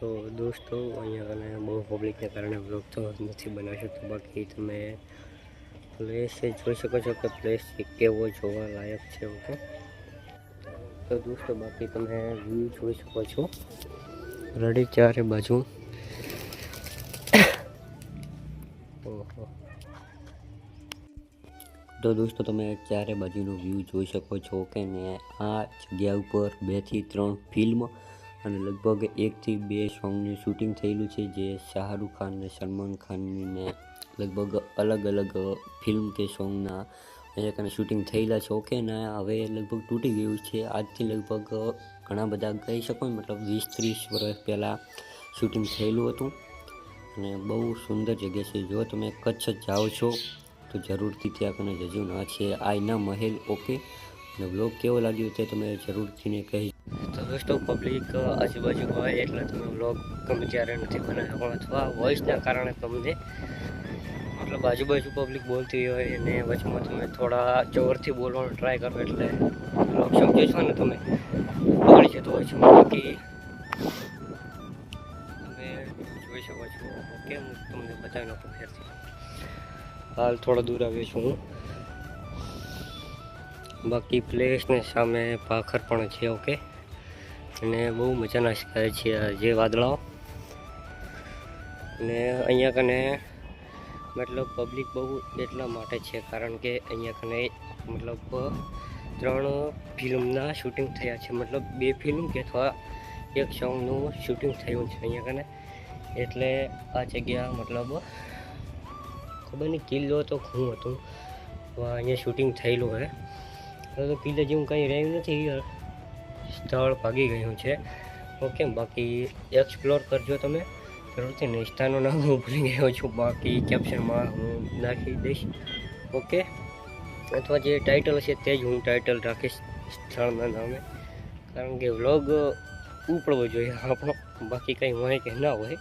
તો દોસ્તો અહીંયા કને બહુ પબ્લિકને કારણે વ્લોગ તો નથી બનાવી શકતો, બાકી તમે પ્લેસ જોઈ શકો છો કે પ્લેસ કેવો જોવા લાયક છે. ઓકે તો દોસ્તો બાકી તમે વ્યૂ જોઈ શકો છો, રેડી ચારે બાજુ. ઓહો, તો દોસ્તો તમે ચારે બાજુનો વ્યૂ જોઈ શકો છો કે ને આ જગ્યા ઉપર 2 થી 3 ફિલ્મ અને લગભગ 1 થી 2 સોંગનું શૂટિંગ થયેલું છે, જે શાહરુખ ખાન ને સલમાન ખાનની ને લગભગ અલગ અલગ ફિલ્મ કે સોંગના અહીંયા કને શૂટિંગ થયેલા છે. ઓકે ને હવે લગભગ તૂટી ગયું છે. આજથી લગભગ ઘણા બધા કહી શકો, મતલબ 20-30 વર્ષ પહેલાં શૂટિંગ થયેલું હતું અને બહુ સુંદર જગ્યા છે. જો તમે કચ્છ જાઓ છો તો જરૂરથી ત્યાં કને જજો. ના છે આઈના મહેલ. ઓકે, અને વ્લોગ કેવો લાગ્યો તે તમે જરૂરથી ને કહી. તો દોસ્તો પબ્લિક આજુબાજુ હોય એટલે તમે વ્લોગ ગમે ત્યારે નથી બનાવ્યો, પણ અથવા વોઇસના કારણે તમને મતલબ આજુબાજુ પબ્લિક બોલતી હોય અને વચમાં તમે થોડા જોરથી બોલવાનો ટ્રાય કરો એટલે વ્લોગ સમજો છો ને તમે બગડી જતો હોય છે. બાકી તમે જોઈ શકો છો. ઓકે, હું તમને બતાવી નાખું ફેરથી. હાલ થોડા દૂર આવ્યો છું હું. બાકી પ્લેસને સામે પાખર પણ છે. ઓકે, અને બહુ મજાના શીખાય છે જે વાદળાઓ. અને અહીંયા કને મતલબ પબ્લિક બહુ એટલા માટે છે કારણ કે અહીંયા કને મતલબ 3 ફિલ્મના શૂટિંગ થયા છે, મતલબ 2 ફિલ્મ કે અથવા 1 સોંગનું શૂટિંગ થયું છે અહીંયા કને. એટલે આ જગ્યા મતલબ ખબર નહીં કિલ્લો તો શું હતું, અહીંયા શૂટિંગ થયેલું હોય. તો કિલ્લે જેવું કંઈ રહ્યું નથી, સ્થળ ભાગી ગયું છે. ઓકે, બાકી એક્સપ્લોર કરજો તમે જરૂરથી. ને સ્થાનનું નામ હું ભૂલી ગયો છું, બાકી કેપ્શનમાં હું નાખી દઈશ. ઓકે, અથવા જે ટાઇટલ હશે તે જ હું ટાઇટલ રાખીશ સ્થળના નામે, કારણ કે વ્લોગ ઉપડવો જોઈએ આપણો, બાકી કંઈ હોય કે ના હોય.